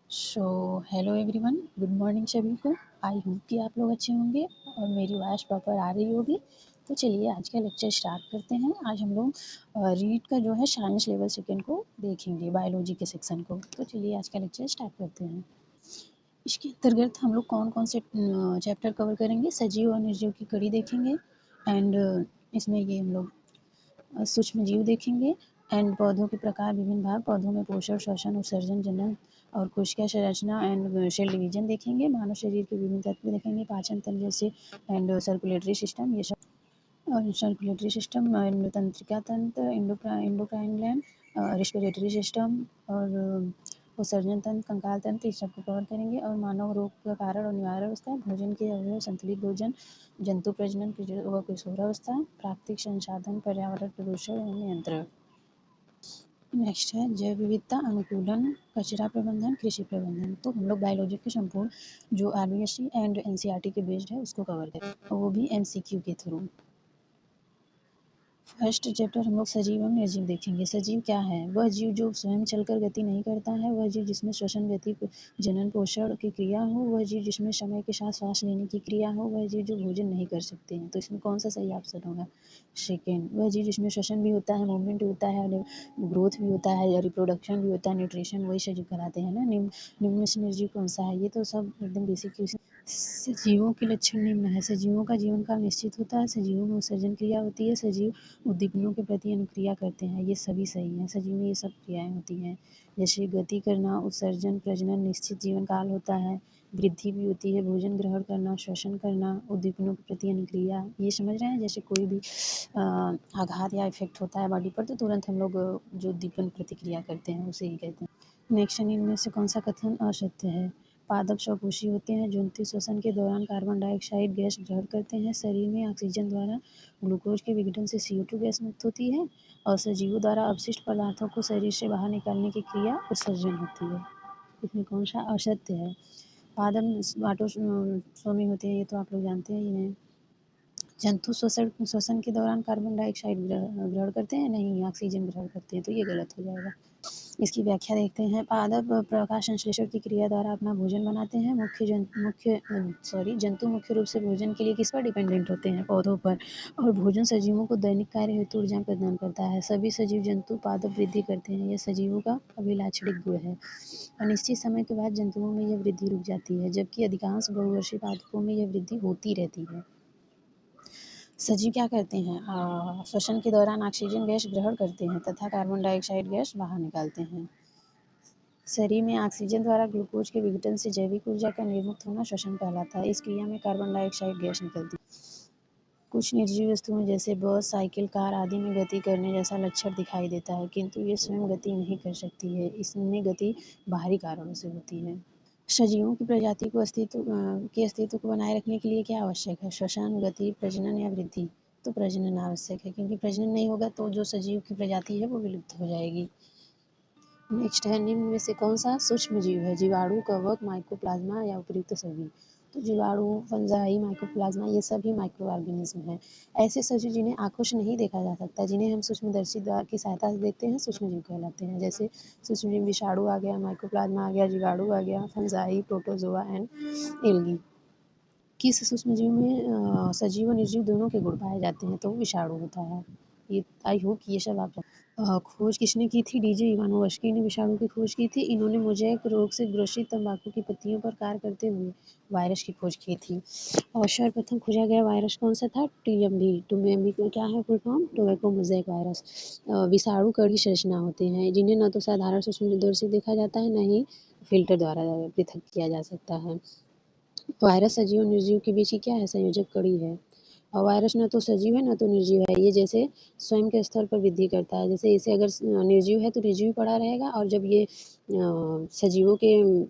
So hello everyone, good morning सभी को। I hope कि आप लोग अच्छे होंगे और मेरी आवाज़ प्रॉपर आ रही होगी। तो चलिए आज का लेक्चर स्टार्ट करते हैं। आज हम लोग रीड का जो है साइंस लेवल सेकेंड को देखेंगे, बायोलॉजी के सेक्शन को। तो चलिए आज का लेक्चर स्टार्ट करते हैं। इसके अंतर्गत हम लोग कौन कौन से चैप्टर कवर करेंगे? सजीव और निर्जीव की कड़ी देखेंगे एंड इसमें ये हम लोग सूक्ष्म जीव देखेंगे एंड पौधों के प्रकार, विभिन्न भाग, पौधों में पोषण, श्वसन, उत्सर्जन, जनन और कोशिका संरचना एंड सेल डिवीजन देखेंगे। मानव शरीर के विभिन्न तत्व देखेंगे, पाचन तंत्र जैसे एंड सर्कुलेटरी सिस्टम, ये सब और सर्कुलेटरी सिस्टम एंड तंत्रिका तंत्र, एंडोक्राइन ग्लैंड, रेस्पिरेटरी सिस्टम और उत्सर्जन तंत्र, कंकाल तंत्र, इस सब को कवर करेंगे। और मानव रोग का कारण और निवारण व्यवस्था, भोजन के अवयव, संतुलित भोजन, जंतु प्रजनन व किशोरावस्था, प्राकृतिक संसाधन, पर्यावरण प्रदूषण एवं नियंत्रण। नेक्स्ट है जैव विविधता, अनुकूलन, कचरा प्रबंधन, कृषि प्रबंधन। तो हम लोग बायोलॉजी के संपूर्ण जो आरबीएससी एंड एनसीईआरटी के बेस्ड है उसको कवर करें, और वो भी एमसीक्यू के थ्रू। फर्स्ट चैप्टर हम लोग सजीव एवं निर्जीव देखेंगे। सजीव क्या है? वह जीव जो स्वयं चलकर गति नहीं करता है, वह जीव जिसमें श्वसन, गति, जनन, पोषण की क्रिया हो, वह जीव जिसमें समय के साथ श्वास लेने की क्रिया हो, वह जीव जो भोजन नहीं कर सकते हैं। तो इसमें कौन सा सही ऑप्शन होगा? सेकेंड। वह जीव जिसमें श्वसन भी होता है, मूवमेंट भी होता है, ग्रोथ भी होता है, रिप्रोडक्शन भी होता है, न्यूट्रिशन, वही सजीव कहलाते हैं ना। निम्न में से निर्जीव कौन सा है? ये तो सब एकदम बेसिक क्वेश्चन। सजीवों के लक्षण निम्न है। सजीवों का जीवन काल निश्चित होता है। सजीवों में उत्सर्जन क्रिया होती है। सजीव उद्दीपनों के प्रति अनुक्रिया करते हैं। ये सभी सही हैं। सजीव में ये सब क्रियाएं होती हैं, जैसे गति करना, उत्सर्जन, प्रजनन, निश्चित जीवन काल होता है, वृद्धि भी होती है, भोजन ग्रहण करना, श्वसन करना, उद्दीपनों के प्रति अनुक्रिया। ये समझ रहे हैं? जैसे कोई भी आघात या इफेक्ट होता है बॉडी पर, तो तुरंत हम लोग जो उद्दीपन प्रतिक्रिया करते हैं उसे ही कहते हैं। नेक्स्ट, इनमें से कौन सा कथन असत्य है? पादप स्वपोषी होते हैं। जंतु श्वसन के दौरान कार्बन डाइऑक्साइड गैस ग्रहण करते हैं। शरीर में ऑक्सीजन द्वारा ग्लूकोज के विघटन से CO2 गैस मुक्त होती है और सजीवों द्वारा अपशिष्ट पदार्थों को शरीर से बाहर निकालने की क्रिया उत्सर्जन होती है। इसमें कौन सा असत्य है? पादप ऑटोसोमी होते हैं, ये तो आप लोग जानते ही हैं। जंतु श्वसन के दौरान कार्बन डाइऑक्साइड ग्रहण करते हैं? नहीं, ऑक्सीजन ग्रहण करते हैं, तो ये गलत हो जाएगा। इसकी व्याख्या देखते हैं। पादप प्रकाश संश्लेषण की क्रिया द्वारा अपना भोजन बनाते हैं। जंतु मुख्य रूप से भोजन के लिए किस पर डिपेंडेंट होते हैं? पौधों पर। और भोजन सजीवों को दैनिक कार्य हेतु ऊर्जा प्रदान करता है। सभी सजीव जंतु पादप वृद्धि करते हैं, यह सजीवों का अभिलाक्षणिक गुण है। अनिश्चित समय के बाद जंतुओं में यह वृद्धि रुक जाती है, जबकि अधिकांश बहुवर्षीय पादपों में यह वृद्धि होती रहती है। सजीव क्या करते हैं? श्वसन के दौरान ऑक्सीजन गैस ग्रहण करते हैं तथा कार्बन डाइऑक्साइड गैस बाहर निकालते हैं। शरीर में ऑक्सीजन द्वारा ग्लूकोज के विघटन से जैविक ऊर्जा का निर्मुक्त होना श्वसन कहलाता है। इस क्रिया में कार्बन डाइऑक्साइड गैस निकलती है। कुछ निर्जीव वस्तुओं जैसे बस, साइकिल, कार आदि में गति करने जैसा लक्षण दिखाई देता है, किंतु ये स्वयं गति नहीं कर सकती है। इसमें गति बाहरी कारणों से होती है। सजीवों की प्रजाति को अस्तित्व को बनाए रखने के लिए क्या आवश्यक है? श्वसन, गति, प्रजनन या वृद्धि? तो प्रजनन आवश्यक है, क्योंकि प्रजनन नहीं होगा तो जो सजीव की प्रजाति है वो विलुप्त हो जाएगी। नेक्स्ट है, निम्न में से कौन सा सूक्ष्म जीव है? जीवाणु, कवक, माइकोप्लाज्मा या उपयुक्त सभी? तो जीवाणु, फंजाई, माइकोप्लाज्मा ये सभी माइक्रो ऑर्गेनिज्म हैं। ऐसे सजीव जिन्हें आंखों से नहीं देखा जा सकता, जिन्हें हम सूक्ष्मदर्शी द्वारा की सहायता से देखते हैं, सूक्ष्म जीव कहलाते हैं। जैसे सूक्ष्म जीव विषाणु आ गया, माइकोप्लाज्मा आ गया, जीवाणु आ गया, फंजाई, प्रोटोजोआ एंड एल्गी। किस सूक्ष्म जीव में सजीव और निर्जीव दोनों के गुण पाए जाते हैं? तो विषाणु होता है। ये आई होप ये सब आप खोज किसने की थी? डीजे इवानोव्स्की ने विषाणु की खोज की थी। इन्होंने मोज़ेक रोग से ग्रसित तंबाकू की पत्तियों पर कार्य करते हुए वायरस की खोज की थी। और सर्वप्रथम खोजा गया वायरस कौन सा था? TMV। TMV में क्या है full form? Tobacco mosaic virus. विषाणु कड़ी संरचना होते हैं, जिन्हें न तो साधारण सूक्ष्मदर्शी देखा जाता है, न ही फिल्टर द्वारा पृथक किया जा सकता है। वायरस सजीव और निर्जीव के बीच की क्या है? संयोजक कड़ी है। और वायरस न तो सजीव है न तो निर्जीव है। ये जैसे स्वयं के स्तर पर वृद्धि करता है, जैसे इसे अगर निर्जीव है तो निर्जीव पड़ा रहेगा, और जब ये सजीवों के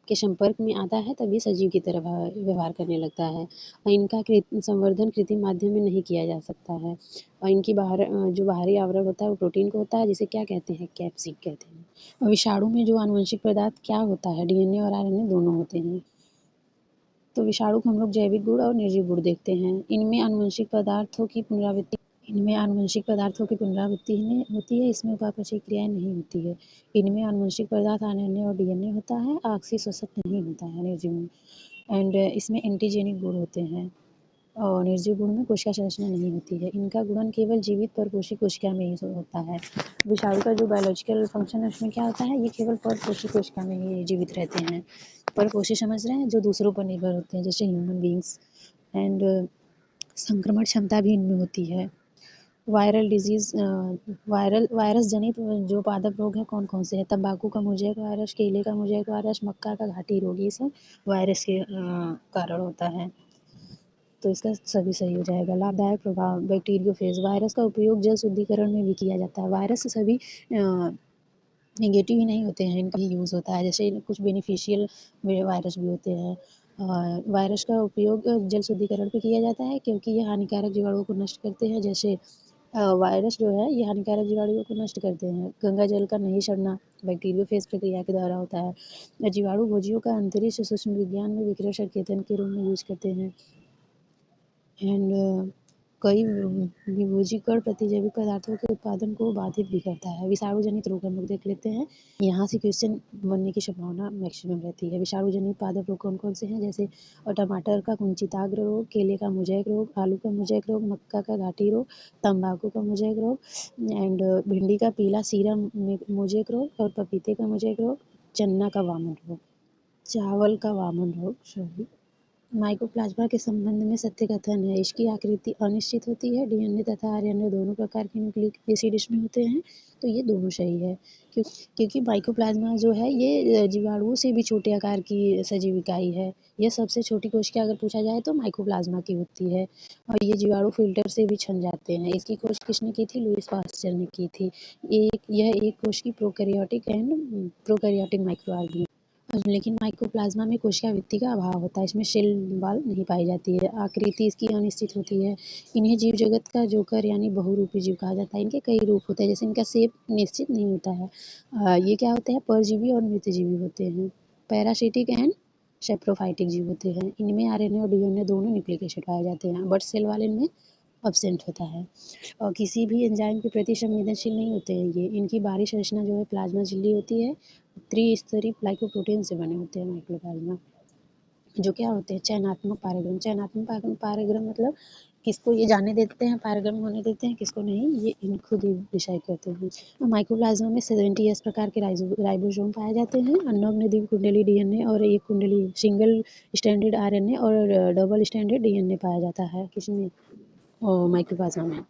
संपर्क में आता है तब ये सजीव की तरह व्यवहार करने लगता है। और इनका संवर्धन कृत्रिम माध्यम में नहीं किया जा सकता है। और इनकी जो बाहरी आवरण होता है वो प्रोटीन का होता है, जिसे क्या कहते हैं? कैप्सिड कहते हैं। और विषाणु में जो आनुवंशिक पदार्थ क्या होता है? DNA और RNA दोनों होते हैं। तो विषाणु को हम लोग जैविक गुण और निर्जीव गुण देखते हैं। इनमें आनुवंशिक पदार्थों की पुनरावृत्ति इनमें आनुवंशिक पदार्थों की पुनरावृत्ति होती है, इसमें उपापचयी क्रियाएं नहीं होती है। इनमें आनुवंशिक पदार्थ आरएनए और डीएनए होता है, ऑक्सी शोषक नहीं होता है निर्जीव में। एंड इसमें एंटीजेनिक गुण होते हैं और निर्जीव गुण में कोशिका संरचना नहीं होती है। इनका गुणन केवल जीवित परपोषी कोशिका में ही होता है। विषाणु का जो बायोलॉजिकल फंक्शन है उसमें क्या होता है, ये केवल परपोषी कोशिका में ही जीवित रहते हैं। परपोषी समझ रहे हैं, जो दूसरों पर निर्भर होते हैं, जैसे ह्यूमन बींग्स। एंड संक्रमण क्षमता भी इनमें होती है। वायरल डिजीज वायरस जनित जो पादप रोग हैं कौन कौन से हैं, तंबाकू का मोज़ेक वायरस, केले का मोज़ेक वायरस, मक्का का घाटी रोग, ये सब वायरस के कारण होता है। तो इसका सभी सही हो जाएगा। लाभदायक प्रभाव बैक्टीरियोफेज, वायरस का उपयोग जल शुद्धिकरण में भी किया जाता है। वायरस से सभी नेगेटिव ही नहीं होते हैं, इनका ही यूज़ होता है। जैसे कुछ बेनिफिशियल वायरस भी होते हैं। वायरस का उपयोग जल शुद्धिकरण पे किया जाता है क्योंकि ये हानिकारक जीवाणुओं को नष्ट करते हैं। जैसे वायरस जो है ये हानिकारक जीवाणुओं को नष्ट करते हैं। गंगा जल का नहीं सड़ना बैक्टीरियोफेज प्रक्रिया के द्वारा होता है। जीवाणु भोजियों का अंतरिक्ष सूक्ष्म विज्ञान में विकिरण संकेतन के रूप में यूज करते हैं। एंड कई विभोजीकरण प्रतिजैविक पदार्थों के उत्पादन को बाधित भी करता है। विषाणु जनित रोग हम लोग देख लेते हैं, यहाँ से क्वेश्चन बनने की संभावना मैक्सिमम रहती है। विषाणु जनित पादप रोग कौन कौन से हैं, जैसे टमाटर का कुंचिताग्र रोग, केले का मोज़ेक रोग, आलू का मोज़ेक रोग, मक्का का घाटी रोग, तंबाकू का मोज़ेक रोग, एंड भिंडी का पीला सीरा मोज़ेक रोग, और पपीते का मोज़ेक रोग, चन्ना का वामन रोग, चावल का वामन रोग, सॉरी। माइकोप्लाज्मा के संबंध में सत्य कथन है, इसकी आकृति अनिश्चित होती है। डीएनए तथा आरएनए दोनों प्रकार के न्यूक्लिक एसिड इसमें होते हैं, तो ये दोनों सही है। क्योंकि माइकोप्लाज्मा जो है ये जीवाणुओं से भी छोटे आकार की सजीव इकाई है। यह सबसे छोटी कोशिका अगर पूछा जाए तो माइकोप्लाज्मा की होती है, और ये जीवाणु फिल्टर से भी छन जाते हैं। इसकी खोज किसने की थी, लुईस पास्चर ने की थी। यह एक कोश की प्रोकैरियोटिक माइक्रो ऑर्गेनिज्म। लेकिन माइकोप्लाज्मा में कोशिका भित्ति का अभाव होता है, इसमें शेल वॉल नहीं पाई जाती है। आकृति इसकी अनिश्चित होती है। इन्हें जीव जगत का जोकर यानी बहुरूपी जीव कहा जाता है। इनके कई रूप होते हैं, जैसे इनका शेप निश्चित नहीं होता है। ये क्या होते हैं, परजीवी और मृतजीवी होते हैं। पैरासिटिक एंड सेप्रोफाइटिक जीव होते हैं। इनमें आरएनए और डीएनए दोनों न्यूक्लिक एसिड पाए जाते हैं, बट सेल वाले में अब्सेंट होता है। और किसी भी एंजाइम के प्रति संवेदनशील नहीं होते हैं ये। इनकी बाहरी संरचना जो है प्लाज्मा झिल्ली होती है। त्रिस्तरीय ग्लाइकोप्रोटीन से बने होते हैं माइक्रोप्लाज्मा, जो क्या होते हैं, चयनात्मक पारेगम। चयनात्मक पारेगम मतलब किसको ये जाने देते हैं, पारेगम होने देते हैं, किसको नहीं, ये इन खुद ही डिसाइड करते हैं। माइक्रोप्लाज्मा में 70S प्रकार के राइबोसोम पाए जाते हैं। अन्नों द्विकुंडली डीएनए और एक कुंडली सिंगल स्टैंडर्ड आरएनए और डबल स्टैंडर्ड डीएनए पाया जाता है किसमें, माइक्रोप्लाज्मा में।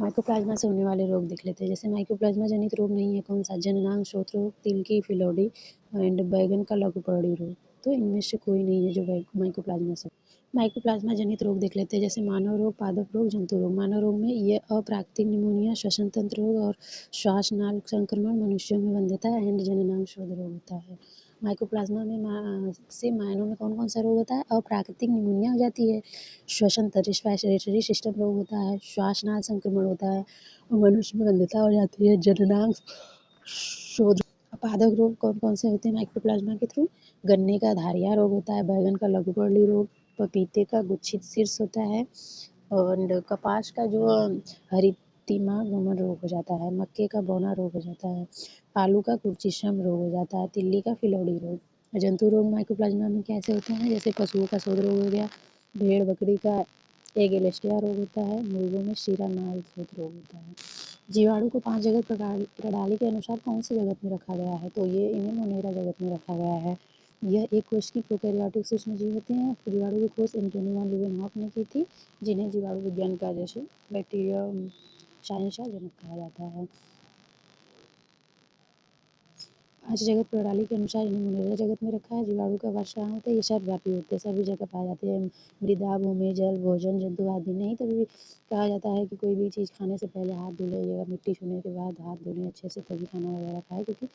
माइकोप्लाज्मा से होने वाले रोग देख लेते हैं, जैसे माइकोप्लाज्मा जनित रोग नहीं है कौन सा, जननांग शोथ रोग, तिल की फिलौड़ी एंड बैगन का लघुपर्णी रोग। तो इनमें से कोई नहीं है जो माइकोप्लाज्मा से। माइकोप्लाज्मा जनित रोग देख लेते हैं, जैसे मानव रोग, पादप रोग, जंतु रोग। मानव रोग में ये अप्राकृतिक निमोनिया, श्वसन तंत्र रोग और श्वास नाल संक्रमण, मनुष्यों में वंध्यता एंड जननांग शोथ रोग होता है। माइकोप्लाज्मा में से मानव में कौन कौन सा रोग होता है, अप्राकृतिक निमोनिया हो जाती है, श्वसन तंत्र रेस्पिरेटरी सिस्टम रोग होता है, श्वास नाल संक्रमण होता है, और मनुष्य में वंध्यता हो जाती है, जननांग शोथ। पादप रोग कौन कौन से होते हैं माइकोप्लाज्मा के थ्रू, गन्ने का धारिया रोग होता है, बैगन का लघुपर्णी रोग, पपीते का गुच्छित शीर्ष होता है, और कपास का जो हरितिमा गमन रोग हो जाता है, मक्के का बौना रोग हो जाता है, आलू का कुर्चिशम रोग हो जाता है, तिल्ली का फिलौड़ी रोग। जंतु रोग माइकोप्लाज्मा में कैसे होते हैं, जैसे पशुओं का शोथ रोग हो गया, भेड़ बकरी का एगेलेस्टिया रोग होता है, मुर्गों में शीरा नाल शोथ रोग होता है। जीवाणु को 5 जगत प्रणाली के अनुसार कौन से जगत में रखा गया है, तो ये इन्हें मोनेरा जगत में रखा गया है। यह एक कोश की प्रोकैरियोटिक सूक्ष्म जीव होते हैं। जीवाणु की खोज एंटोनी वॉन लीeuwenhoek ने की थी, जिन्हें जीवाणु विज्ञान का जैसे बैक्टीरिया साइंस का जनक कहा जाता है। 5 जगत प्रणाली के अनुसार इन्हें मोनेरा जगत में रखा है। जीवाणु का वास कहाँ होता है, ये सर्वव्यापी होते हैं, सभी जगह पाए जाते हैं। मृदा, भूमि, जल, भोजन, जंतु आदि। नहीं तभी भी कहा जाता है कि कोई भी चीज़ खाने से पहले हाथ धो लीजिएगा, मिट्टी छूने के बाद हाथ धोने अच्छे से, तभी खाना वगैरह खाएं, क्योंकि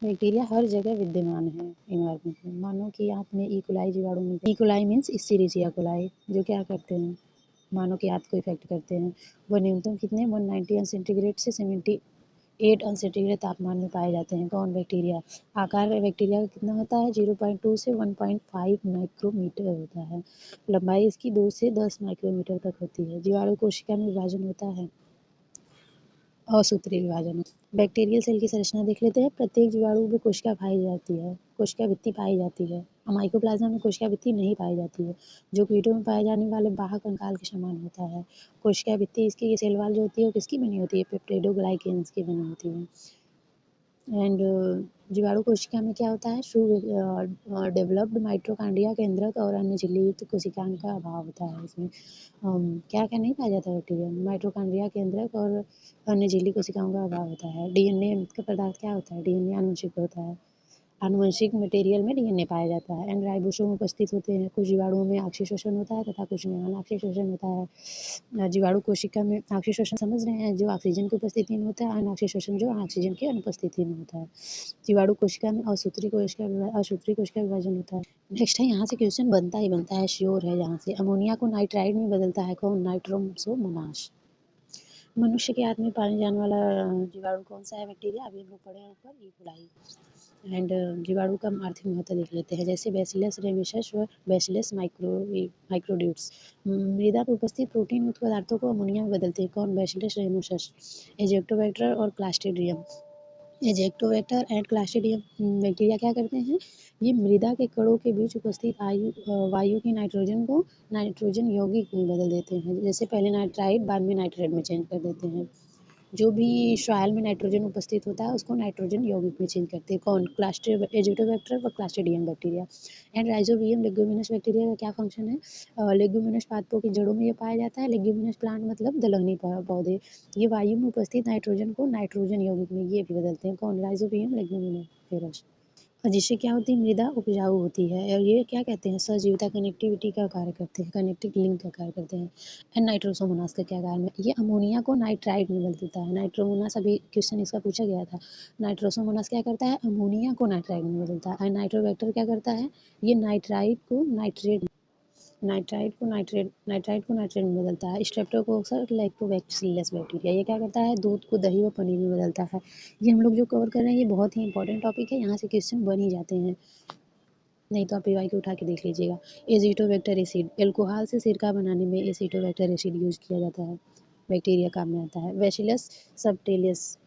बैक्टीरिया हर जगह विद्यमान है इन्वायरमेंट में। मानो कि आप में ई. जीवाणु में, ई. मीन्स इस्चेरिचिया कोलाई, जो क्या करते हैं, मानव की आंत को इफेक्ट करते हैं। वह न्यूनतम कितने 190 सेंटीग्रेड से 78 सेंटीग्रेड तापमान में पाए जाते हैं। कौन, बैक्टीरिया। आकार बैक्टीरिया का कितना होता है, 0.2 से 1.5 माइक्रोमीटर होता है। लंबाई इसकी 2 से 10 माइक्रोमीटर तक होती है। जीवाणु कोशिका में विभाजन होता है। असूत्री विभाजन। बैक्टीरियल सेल की संरचना देख लेते हैं। प्रत्येक जीवाणु में कोशिका पाई जाती है, कोशिका भित्ति पाई जाती है। माइकोप्लाज्मा में कोशिका भित्ति नहीं पाई जाती है, जो कीटों में पाए जाने वाले बाह्य कंकाल के समान होता है। कोशिका भित्ति इसकी ये सेल वॉल जो होती है वो किसकी बनी होती है? पेप्टिडोग्लाइकेन्स की बनी होती है। एंड जीवाणु कोशिका में क्या होता है? डेवलप्ड माइटोकॉन्ड्रिया केंद्रक और अन्य झिल्लीयुक्त कोशिकाओं का अभाव होता है इसमें। क्या क्या नहीं पाया जाता है बैक्टीरिया में? माइटोकॉन्ड्रिया केंद्रक और अन्य झिल्ली कोशिकाओं का अभाव होता है। डीएनए का पदार्थ क्या होता है? डीएनए आनुवंशिक होता है। आनुवंशिक मटेरियल में डीएनए पाया जाता है। एंड राइबोसोम उपस्थित होते हैं। कुछ जीवाणुओं में ऑक्सीशोषण होता है तथा कुछ में अनऑक्सीशोषण होता है। जीवाणु कोशिका में ऑक्सीशोषण समझ रहे हैं, जो ऑक्सीजन की उपस्थिति में होता है। अनऑक्सीशोषण जो ऑक्सीजन की अनुपस्थिति में होता है। जीवाणु कोशिका में असूत्री कोशिका विभाजन होता है। नेक्स्ट है, यहाँ से क्वेश्चन बनता ही बनता है, श्योर है। यहाँ से अमोनिया को नाइट्राइड में बदलता है कौन? नाइट्रोसोमोनास। मनुष्य के हाथ में पाने जाने वाला जीवाणु कौन सा है? बैक्टीरिया। अभी हम लोग पढ़े हैं ऊपर, ई कोलाई। एंड जीवाणु का आर्थिक महत्व देख लेते हैं, जैसे बैसिलस रेमिशस व बैसिलस माइक्रोड्यूट्स। मृदा में उपस्थित प्रोटीन युक्त पदार्थों को अमोनिया में बदलते हैं कौन? बैसिलस रेमिशस, एजेक्टोबैक्टर और क्लास्ट्रीडियम। एजेक्टोबैक्टर एंड क्लास्ट्रीडियम बैक्टीरिया क्या करते हैं? ये मृदा के कणों के बीच उपस्थित वायु की नाइट्रोजन को नाइट्रोजन यौगिक में बदल देते हैं। जैसे पहले नाइट्राइड, बाद में नाइट्रेट में चेंज कर देते हैं। जो भी सॉइल में नाइट्रोजन उपस्थित होता है उसको नाइट्रोजन यौगिक में चेंज करते हैं कौन? एजिटोबैक्टर व Clostridium bacteria. And rhizobium leguminous bacteria का क्या फंक्शन है? लेग्यूमिनस पादपों की जड़ों में ये पाया जाता है। लेग्यूमिनस प्लांट मतलब दलहनी पौधे। ये वायु में उपस्थित नाइट्रोजन को नाइट्रोजन यौगिक में ये भी बदलते हैं कौन? राइजोबियम लेग्यूमिनिफेरस। और जिससे क्या होती है? मृदा उपजाऊ होती है। और ये क्या कहते हैं? सजीवता, कनेक्टिविटी का कार्य करते हैं, कनेक्टिव लिंक का कार्य करते हैं। एंड नाइट्रोसोमोनास का क्या कार्य है? ये अमोनिया को नाइट्राइड में बदल देता है। नाइट्रोमोनास, अभी क्वेश्चन इसका पूछा गया था। नाइट्रोसोमोनास क्या करता है? अमोनिया को नाइट्राइड में बदलता है। नाइट्रोबैक्टर क्या करता है? ये नाइट्राइड में बदलता है। स्ट्रेप्टोकोकस लैक्टोबैसिलस बैक्टीरिया ये क्या करता है? दूध को दही व पनीर में बदलता है। ये हम लोग जो कवर कर रहे हैं ये बहुत ही इंपॉर्टेंट टॉपिक है, यहाँ से क्वेश्चन बन ही जाते हैं, नहीं तो आप पीवाईक्यू उठा के देख लीजिएगा। एजीटोबैक्टर एसिड, एल्कोहल से सिरका बनाने में एसीटोबैक्टर एसिड यूज किया जाता है, बैक्टीरिया काम में आता है। बैसिलस सबटिलिस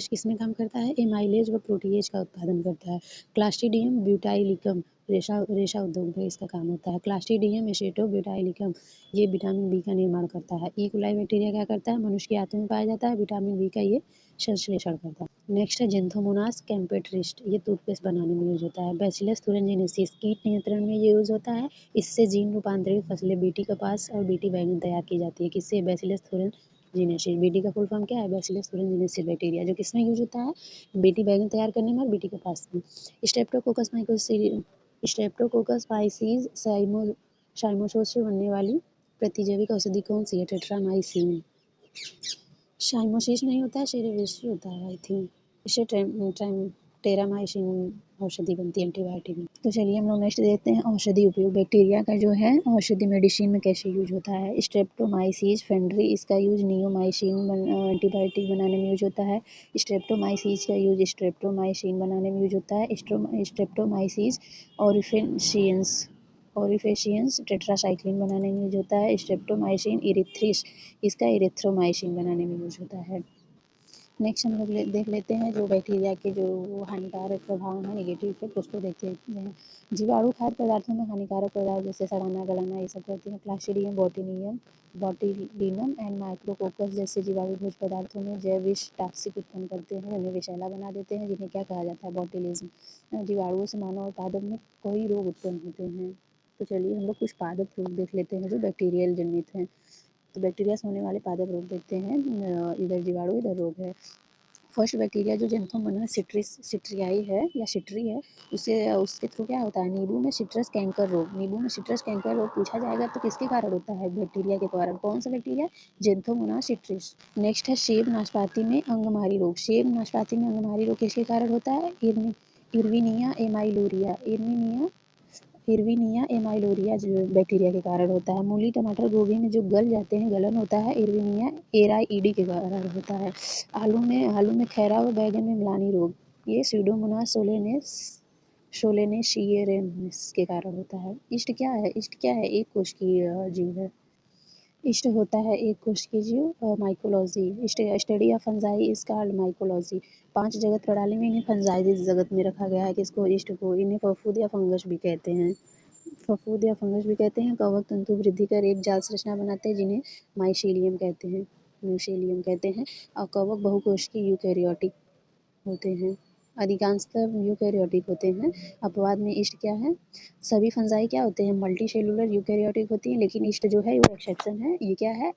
किस में काम करता है? एमाइलेज व प्रोटीएज का उत्पादन करता है। क्लास्ट्रीडियम ब्यूटाइलिकम रेशा उद्योग में इसका काम होता है। क्लास्ट्रीडियम एसेटो ब्यूटाइलिकम ये विटामिन बी का निर्माण करता है। ई कोलाई बैक्टीरिया क्या करता है? मनुष्य के आंतों में पाया जाता है। विटामिन बी का ये संश्लेषण करता है। नेक्स्ट है जेंथोमोनास कैम्पेट्रिस्ट, ये टूथपेस्ट बनाने में यूज होता है। बैसिलस thuringiensis कीट नियंत्रण में ये यूज होता है। इससे जीन रूपांतरित फसलें बीटी कपास और बीटी बैंगन तैयार की जाती है। किससे? Bacillus thuringiensis। बीटी का फुल फॉर्म क्या है? बैसिलस thuringiensis बैक्टीरिया, जो किसमें यूज होता है? बीटी बैंगन तैयार करने में और बीटी कपास में। स्ट्रेप्टोकोकस माइसीज साइमोसोस से बनने वाली प्रतिजैविक औषधि कौन सी है? टेट्रामाइसिन। साइमोसिस नहीं होता है, सेरेवियस होता है आई थिंक। इससे टेरामाइसिन औषधि बनती है, एंटीबायोटिक। तो चलिए हम लोग नेक्स्ट देखते हैं औषधि उपयोग बैक्टीरिया का जो है औषधि मेडिसिन में कैसे यूज होता है। स्ट्रेप्टोमाइसिस फेनरी, इसका यूज नियोमाइसिन एंटीबायोटिक बनाने में यूज होता है। स्ट्रेप्टोमाइसिस का यूज स्ट्रेप्टोमाइसिन बनाने में यूज होता है। स्ट्रेप्टोमाइसिस ओरिफेशियंस टेट्रासाइक्लिन बनाने में यूज होता है। स्ट्रेप्टोमाइसिन इरिथ्रिस, इसका इरिथ्रोमाइसिन बनाने में यूज होता है। नेक्स्ट हम लोग देख लेते हैं जो बैक्टीरिया के जो हानिकारक प्रभाव हैं, नेगेटिव इफेक्ट, उसको देखते हैं। जीवाणु खाद्य पदार्थों में हानिकारक पदार्थ जैसे सड़ाना गलाना ये सब करते हैं। क्लास्ट्रीडियम बॉटुलिनम एंड माइक्रोकोकस जैसे जीवाणु भोज पदार्थों में जैव विष टॉक्सिक उत्पन्न करते हैं, उन्हें विषैला बना देते हैं, जिन्हें क्या कहा जाता है? बॉटुलिज्म। जीवाणुओं से मानव और पादप में कई रोग उत्पन्न होते हैं। तो चलिए हम लोग कुछ पादप रोग देख लेते हैं जो बैक्टीरियल जनित हैं। तो बैक्टीरिया से होने वाले पादप रोग देखते हैं। इधर जीवाणु इधर रोग है। फर्स्ट बैक्टीरिया जो जेंथोमोनास सिट्रियाई है या सिट्री है, उसके थ्रू क्या होता है? नींबू में सिट्रस कैंकर रोग। नींबू में सिट्रस कैंकर रोग पूछा जाएगा तो किसके कारण होता है? बैक्टीरिया के कारण। कौन सा बैक्टीरिया? Xanthomonas citrus. नेक्स्ट है सेब नाशपाती में अंगमारी रोग। सेब नाशपाती में अंगमारी रोग किसके कारण होता है? इर्विनिया एमाइलोरिया जो बैक्टीरिया के कारण होता है। मूली टमाटर गोभी में जो गल जाते हैं, गलन होता है, इर्विनिया एराइडी के कारण होता है। आलू में खैरा व बैगन में मिलानी रोग, ये स्यूडोमोनास सोलेनेशियरेंसिस के कारण होता है। ईस्ट क्या है? ईस्ट क्या है? एक कोश की जीव है। इष्ट होता है एक कोश की जीव। Mycology study of fungi is called mycology. 5 जगत प्रणाली में इन्हें फंजाई जगत में रखा गया है, किसको, इष्ट को। इन्हें फफूंद या फंगस भी कहते हैं। फफूंद या फंगस भी कहते हैं। कवक तंतु वृद्धि कर एक जाल संरचना बनाते हैं जिन्हें माइसीलियम कहते हैं, म्यूसिलियम कहते हैं। और कवक बहुकोशिकीय यूकेरियोटिक होते हैं, अधिकांशतः यूकेरियोटिक होते हैं। अपवाद में इष्ट क्या है, सभी फंजाई क्या होते हैं, मल्टी सेलुलर यूकेरियोटिक होती हैं, लेकिन इष्ट जो है वो एक्सेप्शन है। ये क्या है,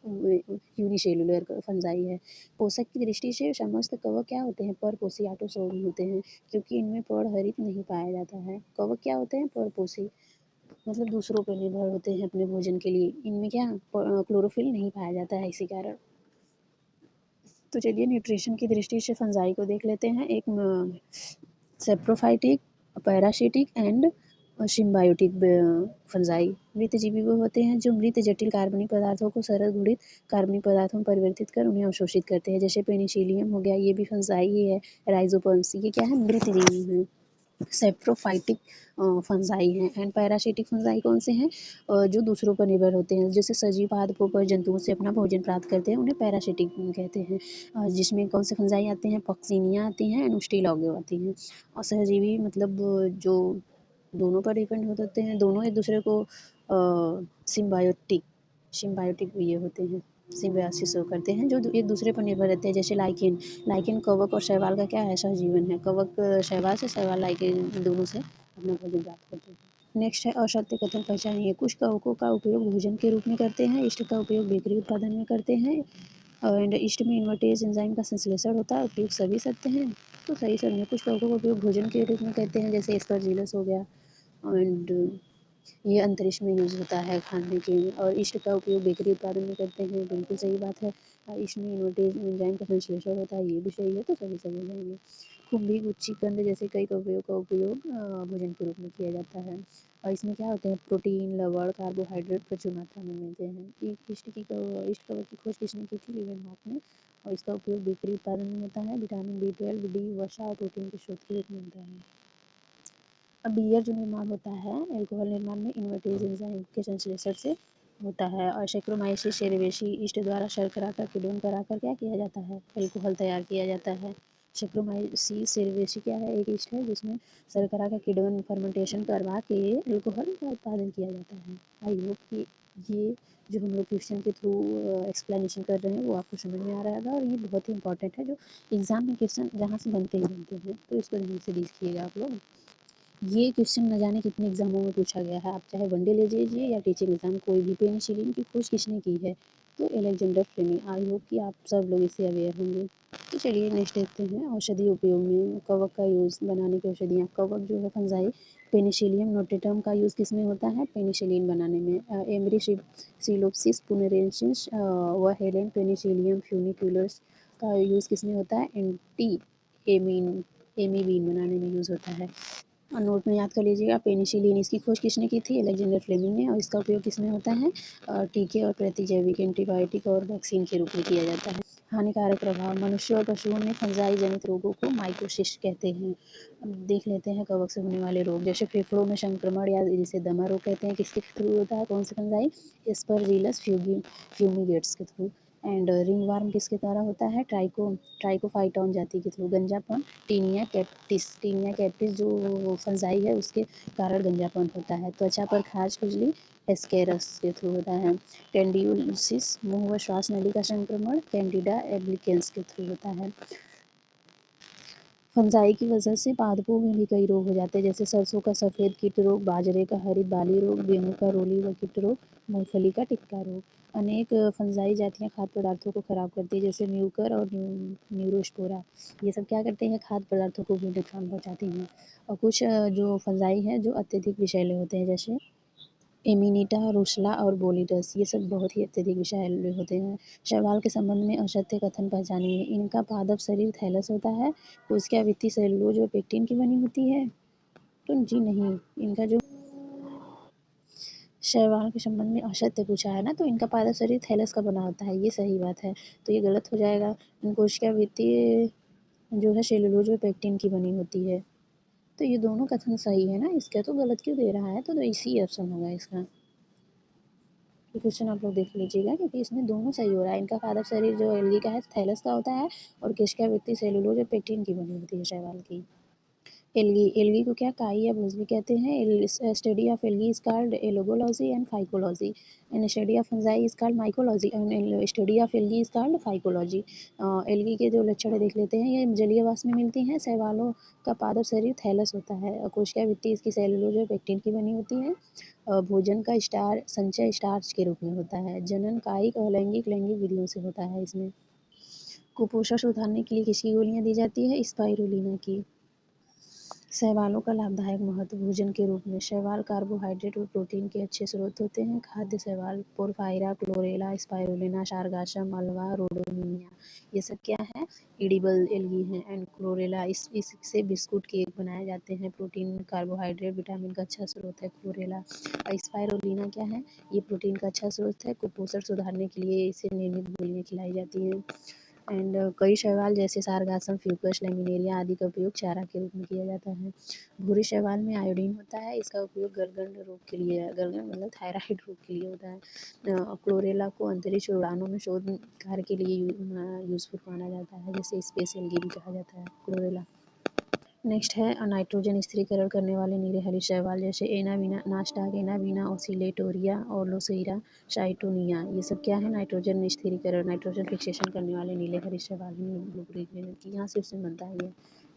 यूनिसेलुलर फंजाई है। पोषक की दृष्टि से समस्त कवक क्या होते हैं, परपोषी ऑटोसोम होते हैं, क्योंकि इनमें पर्णहरित नहीं पाया जाता है। कवक क्या होते हैं, परपोषी, मतलब दूसरों पर निर्भर होते हैं अपने भोजन के लिए। इनमें क्या क्लोरोफिल नहीं पाया जाता है, इसी कारण। तो चलिए न्यूट्रिशन की दृष्टि से फंजाई को देख लेते हैं। एक saprophytic, parasitic and symbiotic fungi. मृतजीवी वो होते हैं जो मृत जटिल कार्बनिक पदार्थों को सरल गुणित कार्बनिक पदार्थों में परिवर्तित कर उन्हें अवशोषित करते हैं, जैसे पेनिसिलियम हो गया, ये भी फंजाई ही है। राइजोपर्म्स, ये क्या है, मृतजीवी हैं। सेप्रोफाइटिक फंजाई हैं। एंड पैरासिटिक फंजाई कौन से हैं, जो दूसरों पर निर्भर होते हैं, जैसे सजीव पादपों पर जंतुओं से अपना भोजन प्राप्त करते हैं, उन्हें पैरासिटिक कहते हैं। जिसमें कौन से फंजाई आते हैं, पक्सिनिया आती हैं, एंड आती हैं। और सहजीवी मतलब जो दोनों पर डिपेंड होते हैं, दोनों एक दूसरे को सिम्बायोटिक सिम्बायोटिक ये होते हैं, सिम्बायोसिस करते हैं, जो एक दूसरे पर निर्भर रहते हैं, जैसे लाइकेन। लाइकेन कवक और शैवाल का क्या है, सहजीवन है। कवक शैवाल से, शैवाल लाइकेन दोनों से अपना भोजन प्राप्त करते हैं। नेक्स्ट है असत्य कथन पहचानिए। कुछ कवकों का उपयोग भोजन के रूप में करते हैं, इष्ट का उपयोग बेकरी उत्पादन में करते हैं। एंड इष्ट में इन्वर्टेज एंजाइम का संश्लेषण होता है, उपयोग सभी सत्य हैं। तो सही समझे, कुछ कवकों का उपयोग भोजन के रूप में करते हैं, जैसे एस्परजिलस हो गया। एंड ये अंतरिक्ष में यूज होता है खाने के। और इष्ट का उपयोग बेकरी उत्पादन में करते हैं, बिल्कुल सही बात है। इष्ट में इन्वर्टेज एंजाइम का संश्लेषण होता है, ये भी सही है, तो सभी समझ जाएंगे। खुम्भी, गुच्छी, कंद जैसे कई कवयों का उपयोग भोजन के रूप में किया जाता है। और इसमें क्या होते हैं, प्रोटीन, लवण, कार्बोहाइड्रेट प्रचुर मात्रा में मिलते हैं। एक इष्ट कवक की खोज किसने की थी, लीवेनहॉक ने। और इसका उपयोग बेकरी उत्पादन में होता है। विटामिन B12, डी, वसा और प्रोटीन के स्रोत के रूप में होता है। अब बियर जो निर्माण होता है, एल्कोहल निर्माण में इन्वर्टेज एंजाइम के संश्लेषण से होता है। और सैक्रोमाइसिस सेरेवेसी ईस्ट द्वारा शर्करा का किण्वन कराकर क्या किया जाता है, एल्कोहल तैयार किया जाता है। सैक्रोमाइसिस सेरेवेसी क्या है, एक ईस्ट है जिसमें शर्करा का किण्वन फर्मेंटेशन करवा के एल्कोहल का उत्पादन किया जाता है। आई होप कि ये जो हम लोग क्वेश्चन के थ्रू एक्सप्लेनेशन कर रहे हैं वो आपको समझ में आ रहा होगा। और ये बहुत ही इंपॉर्टेंट है, जो एग्जाम में क्वेश्चन जहाँ से बनते ही बनते हैं, तो इसको ध्यान से देखिएगा आप लोग। ये क्वेश्चन न जाने कितने एग्जामों में पूछा गया है। आप चाहे वनडे ले लीजिए या टीचिंग एग्जाम, कोई भी। पेनिसिलिन की खोज किसने की है, तो अलेक्जेंडर फ्लेमिंग। आई होप कि आप सब लोग इससे अवेयर होंगे। तो चलिए नेक्स्ट देखते हैं। औषधि उपयोग में कवक का यूज़ बनाने की औषधियाँ। कवक जो है फंजाई, पेनिसिलियम नोटेटम का यूज़ किसमें होता है, पेनिसिलिन बनाने में। एमरी सिलोप्सिस पुनरेंसिस व हेलेन पेनिसिलियम फ्यूनिकुलस का यूज़ किसमें होता है, एंटी एमीन एमीबीन बनाने में यूज़ होता है। और नोट में याद कर लीजिएगा। पेनिसिलिन, इसकी खोज किसने की थी, अलेक्जेंडर फ्लेमिंग ने। और इसका उपयोग किसमें होता है, टीके और प्रतिजैविक एंटीबायोटिक और वैक्सीन के रूप में किया जाता है। हानिकारक प्रभाव। मनुष्य और पशुओं में फंजाई जनित रोगों को माइकोसिस्ट कहते हैं। अब देख लेते हैं कवक से होने वाले रोग, जैसे फेफड़ों में संक्रमण या जिसे दमा रोग कहते हैं, किसके थ्रू होता है, कौन से फंजाई, एस्परजिलस फ्यूमिगेट्स के थ्रू। एंड रिंगवार्म किसके द्वारा होता है, ट्राइकोफाइटॉन जाति के थ्रू। गंजापन, टीनिया कैक्टिस जो फंजाई है उसके कारण गंजापन होता है। त्वचा पर खाज, खुजली एस्केरस के थ्रू होता है। कैंडियोलिसिस, मुंह व श्वास नली का संक्रमण कैंडिडा एब्लिकेंस के थ्रू होता है। फंजाई की वजह से पादपों में भी कई रोग हो जाते हैं, जैसे सरसों का सफ़ेद कीट रोग, बाजरे का हरित बाली रोग, गेहूं का रोली व कीट रोग, मूंगफली का टिक्का रोग। अनेक फंजाई जातियां खाद्य पदार्थों को खराब करती है, जैसे म्यूकर और न्यूरोस्पोरा। ये सब क्या करते हैं, खाद्य पदार्थों को भी नुकसान पहुंचाती हैं। और कुछ जो फंजाई हैं जो अत्यधिक विषैले होते हैं, जैसे एमिनीटा, रूसला और बोलीडस, ये सब बहुत ही अत्यधिक विषैले होते हैं। शैवाल के संबंध में असत्य कथन पहचानिए। इनका पादप शरीर थैलस होता है, उसकी आवृत्ति सेलुलोज व पेक्टिन की बनी होती है। तो जी नहीं, इनका जो शैवाल के संबंध में असत्य पूछा है ना, तो इनका पादप शरीर थैलस का बना होता है, ये सही बात है। तो ये गलत हो जाएगा। इनको उसकी आवृत्ति जो है सेलुलोज व पेक्टिन की बनी होती है। तो ये दोनों कथन सही है ना, इसका तो गलत क्यों दे रहा है, तो इसी ऑप्शन होगा इसका। क्वेश्चन आप लोग देख लीजिएगा, क्योंकि इसमें दोनों सही हो रहा है। इनका पादप शरीर जो एल्गी का है थैलस का होता है, और केशकावृत्ति सेलुलोज और पेक्टिन की बनी होती है शैवाल की। एल्गी को क्या काई या भोजली कहते हैं। Study of algae is called algology and phycology, and study of fungi is called mycology, and study of algae is called phycology. Algae के जो लक्षण देख लेते हैं, ये जलीय वाष्प में मिलती हैं। शैवालों का पादप शरीर थैलस होता है। कोशिकावृत्ति इसकी सेलुलोज और पेक्टिन की बनी होती है। भोजन का संचय स्टार्च के रूप में होता है। जनन कायिक और लैंगिक विधियों से होता है। इसमें कुपोषण सुधारने के लिए किसकी गोलियां दी जाती है? स्पाइरुलिना की। शैवालों का लाभदायक महत्व भोजन के रूप में। शैवाल कार्बोहाइड्रेट और प्रोटीन के अच्छे स्रोत होते हैं। खाद्य शैवाल पोरफायरा, क्लोरेला, स्पाइरुलिना, सारगासम, अल्वा, रोडोनिया, ये सब क्या है? एडिबल एल्गी हैं। एंड क्लोरेला, इससे बिस्कुट केक बनाए जाते हैं। प्रोटीन, कार्बोहाइड्रेट, विटामिन का अच्छा स्रोत है क्लोरेला। स्पाइरुलिना क्या है? ये प्रोटीन का अच्छा स्रोत है। कुपोषण सुधारने के लिए इसे नियमित गोलियां खिलाई जाती हैं। एंड कई शैवाल जैसे सारगासम, फ्यूकस, लैमिनेरिया आदि का उपयोग चारा के रूप में किया जाता है। भूरे शैवाल में आयोडीन होता है। इसका उपयोग गर्दन रोग के लिए, गर्दन मतलब थायराइड रोग के लिए होता है। क्लोरेला को अंतरिक्ष उड़ानों में शोध कार्य के लिए यूजफुल माना जाता है, जैसे स्पेस एल्गी भी कहा जाता है क्लोरेला। नेक्स्ट है नाइट्रोजन स्थिरीकरण करने वाले नीले हरे शैवाल, जैसे एनावीना, नास्टाक, एनावीना, ओसिलेटोरिया और लोसेरा, साइटोनिया, ये सब क्या है? नाइट्रोजन स्थिरीकरण, नाइट्रोजन फिक्सेशन करने वाले नीले हरे शैवाल हैं। ब्लू ग्रीन एनर्जी यहाँ से उससे बनता है ये।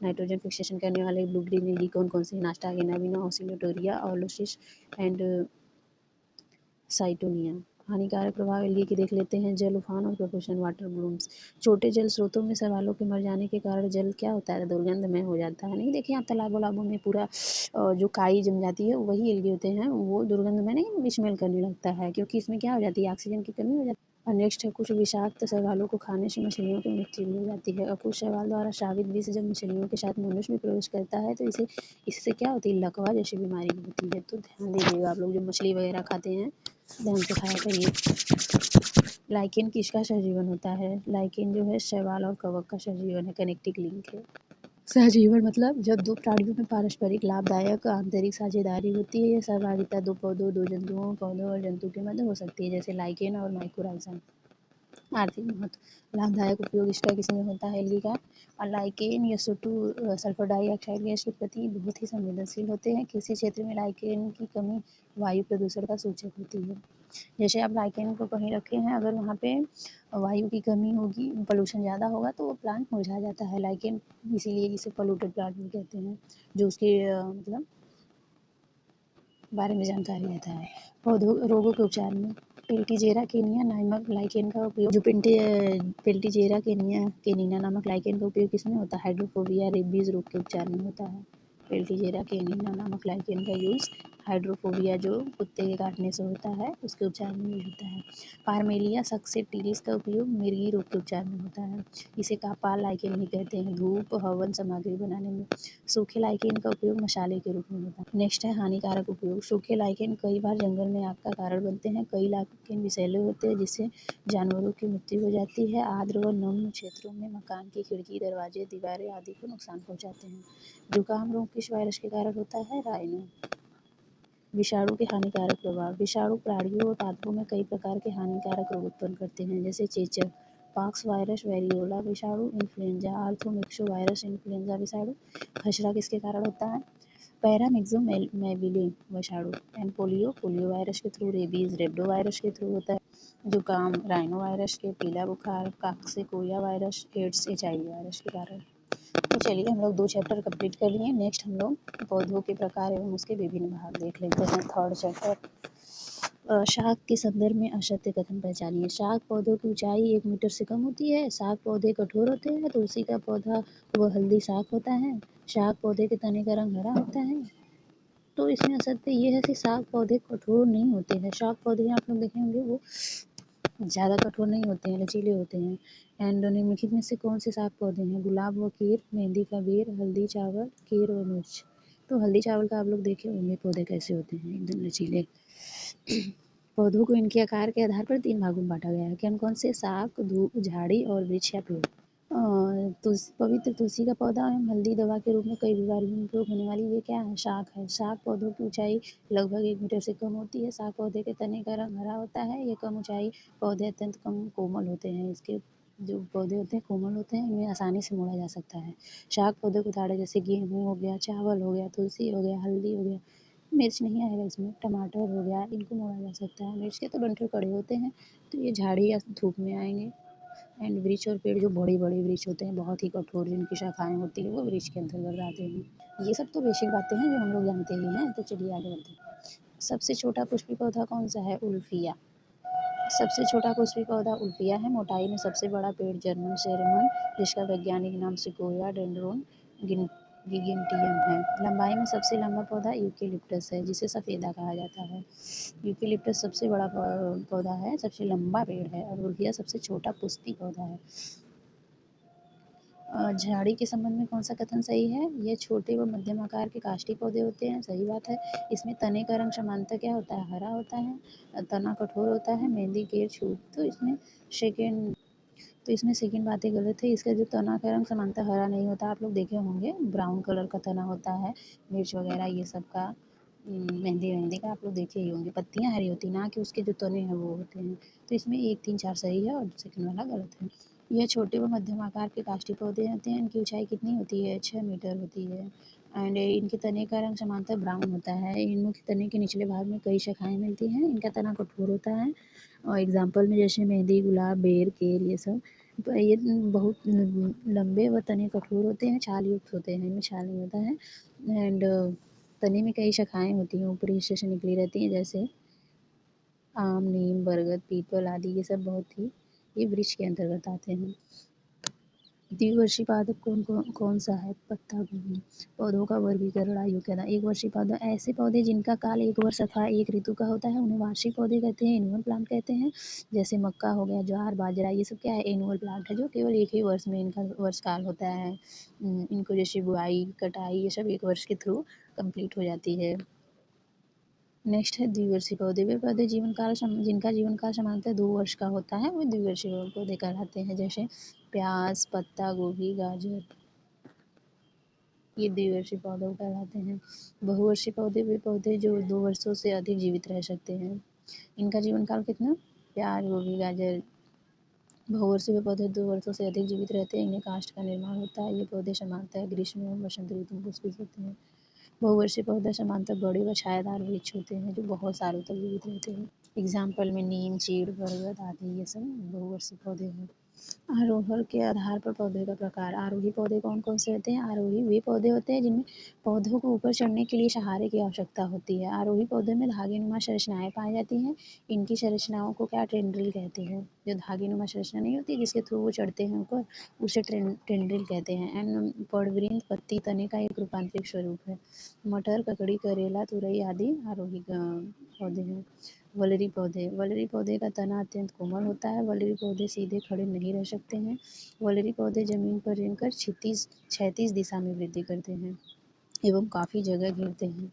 नाइट्रोजन फिक्सेशन करने वाले ब्लू ग्रीन एनर्जी कौन कौन से? नास्टाक, एनावीना, ओसिलेटोरिया और लोसिस एंड साइटोनिया। हानिकारक प्रभाव एल्गी के देख लेते हैं। जल उफान और प्रदूषण, वाटर ब्लूम्स। छोटे जल स्रोतों में शैवालों के मर जाने के कारण जल क्या होता है? दुर्गंधमय हो जाता है। नहीं देखिए आप तालाबों वालाबों में पूरा जो काई जम जाती है, वही एल्गी होते हैं, वो दुर्गंधमय नहीं स्मेल करने लगता है, क्योंकि इसमें क्या हो जाती है? ऑक्सीजन की कमी हो जाती है। और नेक्स्ट है कुछ विषाक्त शैवालों को खाने से मछलियों की मृत्यु भी हो जाती है। और कुछ शैवाल द्वारा स्रावित विष जब मछलियों के साथ मनुष्य में प्रवेश करता है, तो इससे क्या होती है? लकवा जैसी बीमारी भी होती है। तो ध्यान दीजिएगा आप लोग जो मछली वगैरह खाते हैं, ध्यान से खाया करिए। लाइकेन किसका सहजीवन होता है? लाइकेन जो है शैवाल और कवक का सहजीवन है, कनेक्टिक लिंक है। सहजीवन मतलब जब दो प्राणियों में पारस्परिक लाभदायक आंतरिक साझेदारी होती है। यह सहभागिता दो पौधों, दो जंतुओं, पौधों और जंतु के मध्य हो सकती है, जैसे लाइकेन और माइकोराइज़ा। आर्थिक महत्व, लाभदायक उपयोग इसका किसमें होता है? एल्गी का। और लाइकेन या SO2 सल्फर डाइऑक्साइड गैस के प्रति बहुत ही संवेदनशील होते हैं। किसी क्षेत्र में लाइकेन की कमी वायु प्रदूषण का सूचक होती है। जैसे आप लाइकेन को कहीं रखे हैं, अगर वहाँ पे वायु की कमी होगी, पोल्यूशन ज़्यादा होगा, तो वो प्लांट मुरझा जाता है। लाइकेन इसीलिए इसे पोल्यूटेड प्लांट भी कहते हैं, जो उसके मतलब बारे में जानकारी देता है। पौधों रोगों के उपचार में पेल्टीजेरा केनिया नामक लाइकेन का उपयोग, जो पेल्टीजेरा केनिना नामक लाइकेन का उपयोग किसमें होता है? हाइड्रोफोबिया रेबीज रोग के उपचार में होता है। पेल्टीजेरा केनिना नामक लाइकेन का यूज हाइड्रोफोबिया, जो कुत्ते के काटने से होता है, उसके उपचार में यूज होता है। पारमेलिया सक्सेटिलिस का उपयोग मिर्गी रोग के उपचार में होता है। इसे कापाल लाइकेन भी कहते हैं, धूप हवन सामग्री बनाने में। सूखे लाइकेन का उपयोग मसाले के रूप में होता है। नेक्स्ट है हानिकारक उपयोग। सूखे लाइकेन कई बार जंगल में आग का कारण बनते हैं। कई लाइकेन विषैले होते हैं, जिससे जानवरों की मृत्यु हो जाती है। आर्द्र व नम क्षेत्रों में मकान की खिड़की, दरवाजे, दीवारें आदि को नुकसान पहुंचाते हैं। जुकाम रोग किस वायरस के कारण होता है? राइनो। विषाणु के हानिकारक प्रभाव। विषाणु प्राणियों और पादपों में कई प्रकार के हानिकारक रोग उत्पन्न करते हैं, जैसे चेचक, पॉक्स वायरस, वेरियोला विषाणु, इन्फ्लुएंजा, आर्थ्रोमिक्सो वायरस, इन्फ्लुएंजा विषाणु। खसरा किसके कारण होता है? पैरामिक्सोमेविली विषाणु। एंड पोलियो वायरस के थ्रू। रेबीज रेब्डो वायरस के थ्रू होता है। जुकाम राइनो वायरस के, पीला बुखार कॉक्सेकोरिया वायरस, एड्स HIV वायरस के कारण। तो चलिए हम लोग 2 चैप्टर कंप्लीट कर लिए। नेक्स्ट हम लोग पौधों के प्रकार एवं उसके विभिन्न भाग देख लेते हैं। 3rd chapter. शाक के संदर्भ में असत्य कथन पहचानिए। शाक पौधों की ऊंचाई 1 मीटर से कम होती है। शाक पौधे कठोर होते हैं। तुलसी का पौधा वह हल्दी शाक होता है। शाक पौधे के तने का रंग हरा होता है। तो इसमें असत्य ये है कि शाक पौधे कठोर नहीं होते हैं। शाक पौधे आप लोग देखे होंगे वो ज़्यादा कठोर नहीं होते हैं, लचीले होते हैं। एंड निम्नलिखित में से कौन से शाक पौधे हैं? गुलाब व कीर, मेहंदी का बेर, हल्दी चावल, कीर व मिर्च। तो हल्दी चावल का आप लोग देखे होंगे पौधे कैसे होते हैं, एकदम लचीले। पौधों को इनके आकार के आधार पर 3 भागों में बांटा गया है। कौन कौन से? शाक, धूप, झाड़ी और वृक्ष या पेड़। पवित्र तुलसी का पौधा एवं हल्दी दवा के रूप में कई बीमारियों में उपयोग होने वाली ये क्या है, शाक है। शाक पौधों की ऊंचाई लगभग 1 मीटर से कम होती है। शाक पौधे के तने का रंग हरा होता है। ये कम ऊंचाई पौधे अत्यंत कम कोमल होते हैं। इसके जो पौधे होते हैं कोमल होते हैं, इन्हें आसानी से मोड़ा जा सकता है। शाक पौधे को दाढ़े जैसे गेहूँ हो गया, चावल हो गया, तुलसी हो गया, हल्दी हो गया, मिर्च नहीं आएगा इसमें, टमाटर हो गया, इनको मोड़ा जा सकता है। मिर्च के तो डंठल कड़े होते हैं, तो ये झाड़ी या धूप में आएंगे। एंड वृक्ष और पेड़ जो बड़े बड़े वृक्ष होते हैं, बहुत ही कठोर जिनकी शाखाएं होती है, वो वृक्ष के अंतर्गत आते हैं। ये सब तो बेसिक बातें हैं जो हम लोग जानते ही हैं। तो चलिए आगे बढ़ते हैं। सबसे छोटा पुष्पी पौधा कौन सा है, उल्फिया। सबसे छोटा पुष्पी पौधा उल्फिया है। मोटाई में सबसे बड़ा पेड़ जर्मन सेरेमन, जिसका वैज्ञानिक नाम सिकोया डेंड्रोन गिगेंटियम है। लंबाई में सबसे लंबा पौधा यूकेलिप्टस है, जिसे सफेदा कहा जाता है। यूकेलिप्टस सबसे बड़ा पौधा है, सबसे लंबा पेड़ है, और उल्फिया सबसे छोटा पुष्पी पौधा है। झाड़ी के संबंध में कौन सा कथन सही है, ये छोटे व मध्यम आकार के काष्ठी पौधे होते हैं, सही बात है। इसमें तने का रंग सामान्यतः क्या होता है, हरा होता है। तना कठोर होता है, मेहंदी केर छूट। सेकेंड तो इसमें सेकंड बातें गलत है। इसका जो तना का रंग सामान्यतः हरा नहीं होता, आप लोग देखे होंगे ब्राउन कलर का तना होता है मिर्च वगैरह ये सब का। मेहंदी मेहंदी का आप लोग देखे ही होंगे, पत्तियां हरी होती ना कि उसके जो तने हैं वो होते हैं। तो इसमें 1 3 4 सही है और सेकंड वाला गलत है। यह छोटे व मध्यम आकार के काष्ठी पौधे होते हैं। इनकी ऊंचाई कितनी होती है, 6 मीटर होती है। एंड इनके तने का रंग सामान्यतः ब्राउन होता है। इनमें तने के निचले भाग में कई शाखाएं मिलती हैं। इनका तना कठोर होता है। और एग्जाम्पल में जैसे मेहंदी, गुलाब, बेर, केर ये सब। ये बहुत लंबे व तने कठोर होते हैं, छाल युक्त होते हैं, इनमें छाल नहीं होता है। एंड तने में कई शाखाएं होती हैं, ऊपरी हिस्से से निकली रहती हैं, जैसे आम, नीम, बरगद, पीपल आदि। ये सब बहुत ही ये वृक्ष के अंतर्गत आते हैं। द्विवर्षी पादप कौन सा है, पत्ता गोभी। पौधों का वर्गीकरण आयु के आधार। एक वर्षीय पौधा ऐसे पौधे जिनका काल 1 वर्ष अथवा 1 ऋतु का होता है, उन्हें वार्षिक पौधे कहते हैं, एनुअल प्लांट कहते हैं। जैसे मक्का हो गया, ज्वार, बाजरा, ये सब क्या है, एनुअल प्लांट है, जो केवल एक ही वर्ष में इनका वर्ष काल होता है। इनको जैसे बुआई, कटाई ये सब 1 वर्ष के थ्रू कंप्लीट हो जाती है। नेक्स्ट है द्विवर्षी पौधे। वे पौधे जिनका जीवन काल सामान्यतः 2 वर्ष का होता है, वो द्विवर्षी पौधे कहलाते हैं। जैसे प्याज, पत्ता गोभी, गाजर, ये द्विवर्षी पौधे कहलाते हैं। बहुवर्षीय पौधे वे पौधे जो 2 वर्षों से अधिक जीवित रह सकते हैं। इनका जीवन काल कितना, प्याज, गोभी, गाजर। बहुवर्षीय वे पौधे 2 वर्षों से अधिक जीवित रहते हैं। इनमें काष्ठ का निर्माण होता है। ये पौधे सामान्यतः ग्रीष्म एवं वसंत ऋतु में पुष्पित होते हैं। बहुवर्षीय पौधे सामान्यतः बड़े व छायादार वृक्ष होते हैं, जो बहुत सालों तक जीवित रहते हैं। एग्जाम्पल में नीम, चीड़, बरगद आदि ये सब बहुवर्षीय पौधे हैं। आरोहण के आधार पर पौधे का प्रकार। आरोही पौधे कौन कौन से होते हैं, आरोही वे पौधे होते हैं जिनमें पौधों को ऊपर चढ़ने के लिए सहारे की आवश्यकता होती है। आरोही पौधे में धागेनुमा संरचनाएं पाई जाती हैं। इनकी संरचनाओं को क्या, टेंड्रिल कहते हैं। जो धागेनुमा संरचना नहीं होती जिसके थ्रू वो चढ़ते हैं ऊपर, उसे टेंड्रिल कहते हैं। एंड पर्णवृंत पत्ती तने का एक रूपांतरिक स्वरूप है। मटर, ककड़ी, करेला, तुरई आदि आरोही पौधे हैं। वलरी पौधे। वलरी पौधे का तना अत्यंत कोमल होता है। वलरी पौधे सीधे खड़े नहीं रह सकते हैं। वलरी पौधे जमीन पर रेंगकर क्षैतिज दिशा में वृद्धि करते हैं एवं काफी जगह घेरते हैं।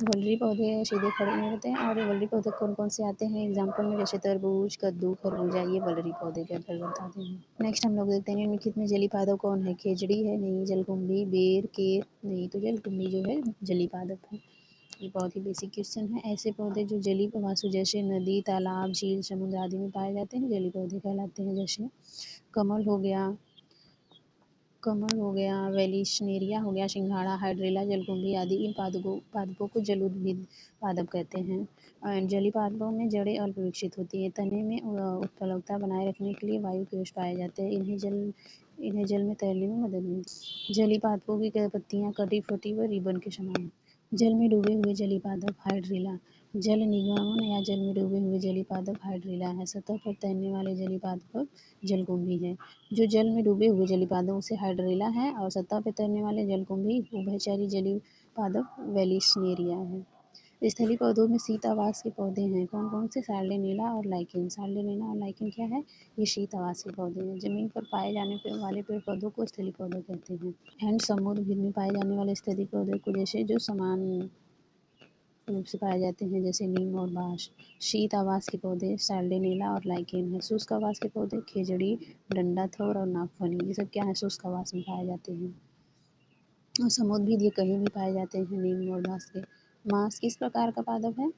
वलरी पौधे सीधे खड़े नहीं रहते हैं। और वलरी पौधे कौन कौन से आते हैं, एग्जाम्पल में जैसे तरबूज, कद्दू, खरबूजा, ये वलरी पौधे के अंतर्गत आते हैं। नेक्स्ट हम लोग देखते हैं निम्नलिखित में जलीय पादप कौन है। खेजड़ी है नहीं, जलकुंभी, बेर, केर नहीं, तो जलकुंभी जो है जलीय पादप है। ये बहुत ही बेसिक क्वेश्चन है। ऐसे पौधे जो जलीय वास्तु जैसे नदी, तालाब, झील, समुद्र आदि में पाए जाते हैं, जलीय पौधे कहलाते हैं। जैसे कमल हो गया, वेलिशनेरिया हो गया, सिंघाड़ा, हाइड्रेला, जलकुंभी आदि। इन पादपों को जलोद्भिद पादप कहते हैं। जलीय पादपों में जड़ें अल्प विकसित होती हैं। तने में उत्प्लवता बनाए रखने के लिए वायु कोश पाए जाते हैं। इन्हें जल में तैरने में मदद मिलती है। जलीय पादपों की पत्तियां कटी फटी व रिबन के समान। जल में डूबे हुए जलीय पादप हाइड्रिला। जल निगमन या जल में डूबे हुए जलीय पादप हाइड्रिला है। सतह पर तैरने वाले जलीय पादप जलकुंभी है। जो जल में डूबे हुए जलीय पादपों से हाइड्रिला है, और सतह पर तैरने वाले जलकुंभी उभयचरी जलीय पादप वेलिशनेरिया है। स्थलीय पौधों में शीत आवास के पौधे हैं। कौन कौन से, साल्डेनेला और लाइकेन। साल्डेनेला और लाइकेन क्या है, ये शीत आवास के पौधे हैं। जमीन पर पाए जाने वाले पेड़ पौधों को स्थलीय पौधे कहते हैं। एंड समुद्र भूमि में पाए जाने वाले स्थलीय पौधे को जैसे जो समान मुख्य रूप से पाए जाते हैं, जैसे नीम और बाँस। शीत आवास के पौधे साल्डेनेला और लाइकेन है। शुष्क आवास के पौधे खेजड़ी, डंडा थोर और नागफनी, ये सब क्या है, शुष्क आवास में पाए जाते हैं। और समुद्रभेद ये कहीं भी पाए जाते हैं नीम और बाँस के। मांस किस प्रकार का पादप है?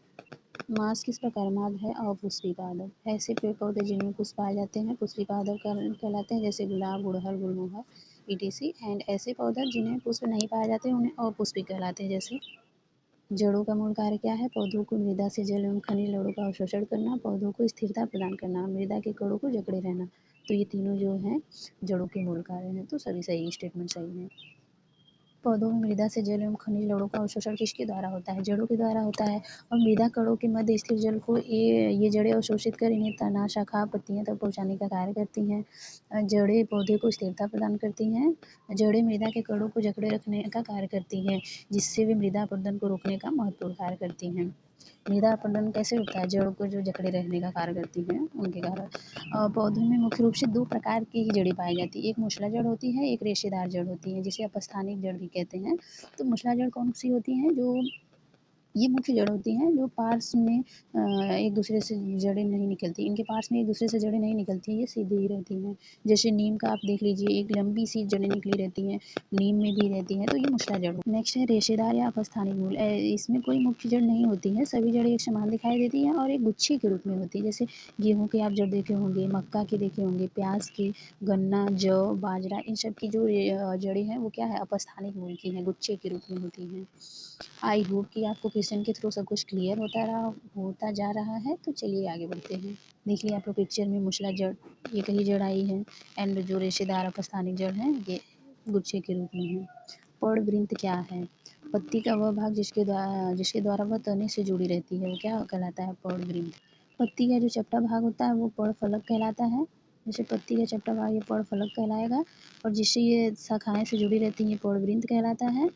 मांस किस प्रकार माद है? अपुष्पी पादप। ऐसे पेड़ पौधे जिनमें पुष्प पाए जाते हैं पुष्पी पादप कहलाते हैं, जैसे गुलाब, गुड़हल, गुलमोहर etc। एंड ऐसे पौधे जिन्हें पुष्प नहीं पाए जाते उन्हें अपुष्पी कहलाते हैं, जैसे जड़ों का मूल कार्य क्या है? पौधों को मृदा से जल एवं खनिज लवणों का अवशोषण करना, पौधों को स्थिरता प्रदान करना, मृदा के कणों को जकड़े रहना। तो ये तीनों जो हैं जड़ों के मूल कार्य हैं। तो सभी सही स्टेटमेंट सही है। पौधों में मृदा से जल एवं खनिज लवणों का अवशोषण किसके द्वारा होता है? जड़ों के द्वारा होता है। और मृदा कणों के मध्य स्थिर जल को ये जड़ें अवशोषित कर इन्हें तना, शाखा, पत्तियां तक पहुंचाने का कार्य करती हैं। जड़ें पौधे को स्थिरता प्रदान करती हैं। जड़ें मृदा के कणों को जकड़े रखने का कार्य करती हैं, जिससे वे मृदा अपरदन को रोकने का महत्वपूर्ण कार्य करती हैं। मृदा अपरदन कैसे होता है? जड़ों को जो जकड़े रहने का कार्य करती हैं उनके कारण। पौधों में मुख्य रूप से दो प्रकार की ही जड़ें पाई जाती है, एक मूसला जड़ होती है, एक रेशेदार जड़ होती है, जिसे अपस्थानिक जड़ भी कहते हैं। तो मूसला जड़ कौन सी होती है? जो ये मुख्य जड़ होती हैं जो पार्श्व में एक दूसरे से जड़ें नहीं निकलती, इनके पास में एक दूसरे से जड़ें नहीं निकलती, ये सीधी ही रहती हैं। जैसे नीम का आप देख लीजिए, एक लंबी सी जड़ें निकली रहती हैं, नीम में भी रहती हैं, तो ये मूसला जड़। नेक्स्ट है रेशेदार या अपस्थानिक मूल। इसमें कोई मुख्य जड़ नहीं होती है, सभी जड़ें एक समान दिखाई देती हैं और एक गुच्छे के रूप में होती है। जैसे गेहूँ के आप जड़ देखे होंगे, मक्का के देखे होंगे, प्याज की, गन्ना, जौ, बाजरा, इन सब की जो जड़ें हैं वो क्या है, अपस्थानिक मूल की हैं, गुच्छे के रूप में होती हैं। आई होप कि आपको क्वेश्चन के थ्रू सब कुछ क्लियर होता जा रहा है। तो चलिए आगे बढ़ते हैं। देखिए आप लोग पिक्चर में मूसला जड़, ये कहीं जड़ आई है, एंड जो रेशेदार अपस्थानिक जड़ है ये गुच्छे के रूप में है। पर्णवृंत क्या है? पत्ती का वह भाग जिसके द्वारा वह तने से जुड़ी रहती है वो क्या कहलाता है? पर्णवृंत। पत्ती का जो चपटा भाग होता है वो पर्णफलक कहलाता है। जैसे पत्ती का चपटा भाग ये पर्णफलक कहलाएगा, और जिससे ये शाखाएं से जुड़ी रहती हैं ये पर्णवृंत कहलाता है।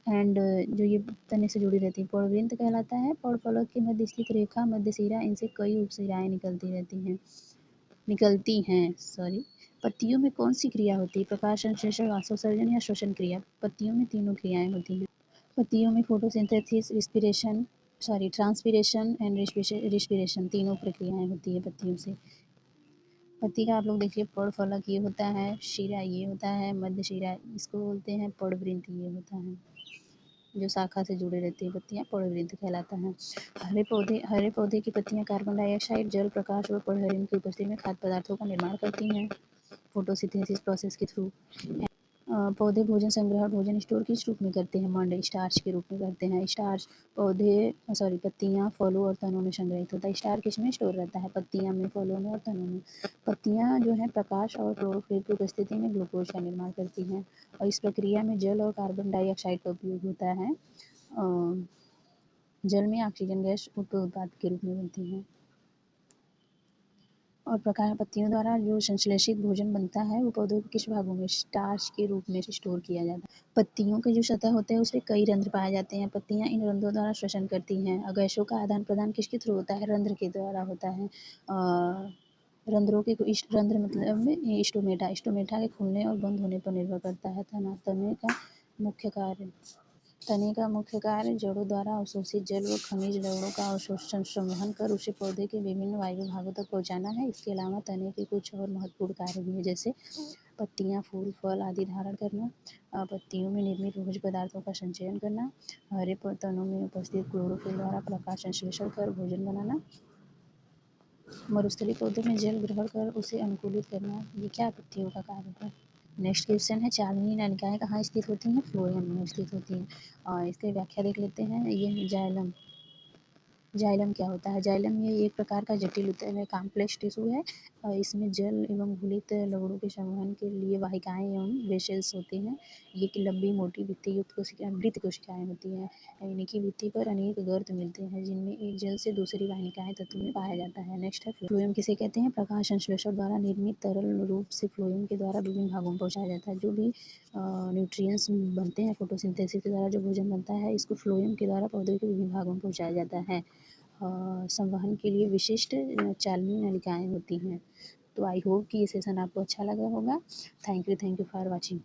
एंड जो ये तने से जुड़ी रहती है पर्णवृंत कहलाता है। पर्णफलक के मध्य स्थित रेखा, मध्यशिरा, इनसे कई उपशिराएं निकलती हैं सॉरी। पत्तियों में कौन सी क्रिया होती है? प्रकाश संश्लेषण, वाष्पोत्सर्जन या श्वसन क्रिया? पत्तियों में तीनों क्रियाएं होती हैं। पत्तियों में फोटोसिंथेसिस, ट्रांसपीरेशन एंड रिस्पिरेशन तीनों प्रक्रियाएं होती है पत्तियों से। पत्ती का आप लोग देखिए पर्णफलक ये होता है, शिरा ये होता है, मध्य शिरा इसको बोलते हैं, पर्णवृंत ये होता है। जो शाखा से जुड़े रहती है पत्तियां पर्णवृंत कहलाता है। हरे पौधे की पत्तियां कार्बन डाइऑक्साइड, जल, प्रकाश और पर्णहरित की उपस्थिति में खाद्य पदार्थों का निर्माण करती हैं फोटोसिंथेसिस प्रोसेस के थ्रू। पौधे भोजन संग्रह और भोजन स्टोर किस रूप में करते हैं? मंड स्टार्च के रूप में करते हैं। स्टार्च पत्तियां, फलों और तनों में संग्रहित होता है। स्टार्च किसमें स्टोर रहता है? पत्तियां में, फलों में और तनों में। पत्तियां जो है प्रकाश और क्लोरोफिल की उपस्थिति में ग्लूकोज का निर्माण करती हैं, और इस प्रक्रिया में जल और कार्बन डाइऑक्साइड का उपयोग होता है। जल में ऑक्सीजन गैस उत्पाद के रूप में बनती है। और प्रकार पत्तियों द्वारा जो संश्लेषित भोजन बनता है वो पौधों के किस भागों में? स्टार्च के रूप में स्टोर किया जाता है। पत्तियों के जो सतह होते हैं उसमें कई रंध्र पाए जाते हैं। पत्तियां इन रंध्रों द्वारा श्वसन करती हैं। गैसों का आदान प्रदान किसके थ्रू होता है? रंध्र के द्वारा होता है। रंध्रों के रंध्र मतलब स्टोमेटा के खुलने और बंद होने पर निर्भर करता है। तने का मुख्य कार्य जड़ों द्वारा अवशोषित जल व खनिज लवणों का अवशोषण संवहन कर उसे पौधे के विभिन्न वायु भागों तक पहुंचाना है। इसके अलावा तने के कुछ और महत्वपूर्ण कार्य भी हैं, जैसे पत्तियां, फूल, फल आदि धारण करना, पत्तियों में निर्मित भोज्य पदार्थों का संचयन करना, हरे तनों में उपस्थित क्लोरोफिल द्वारा प्रकाश संश्लेषण कर भोजन बनाना, मरुस्थलीय पौधों में जल ग्रहण कर उसे अनुकूलित करना, ये क्या पत्तियों का कार्य है। नेक्स्ट क्वेश्चन है, चालनी नलिकाएं कहाँ स्थित होती हैं? फ्लोएम में स्थित होती हैं। और इसकी व्याख्या देख लेते हैं। ये जाइलम क्या होता है? जाइलम ये एक प्रकार का जटिल कॉम्प्लेक्स टिश्यू है, और इसमें जल एवं घुलित लवणों के संवहन के लिए वाहिकाएं एवं वेसल्स होते हैं। ये कि लंबी मोटी वृत्त कोशिकाएं होती हैं। इनकी भित्ति पर अनेक गर्त मिलते हैं जिनमें एक जल से दूसरी वाहिकाएं तत्व में पाया जाता है। नेक्स्ट है फ्लोएम किसे कहते हैं? प्रकाश संश्लेषण द्वारा निर्मित तरल रूप से फ्लोएम के द्वारा विभिन्न भागों में पहुंचाया जाता है। जो भी न्यूट्रिएंट्स बनते हैं फोटोसिंथेसिस के द्वारा जो भोजन बनता है इसको फ्लोएम के द्वारा पौधे के विभिन्न भागों में पहुंचाया जाता है। संवहन के लिए विशिष्ट चालनी नलिकाएं होती हैं। तो आई होप कि ये सेशन आपको अच्छा लगा होगा। Thank you for watching.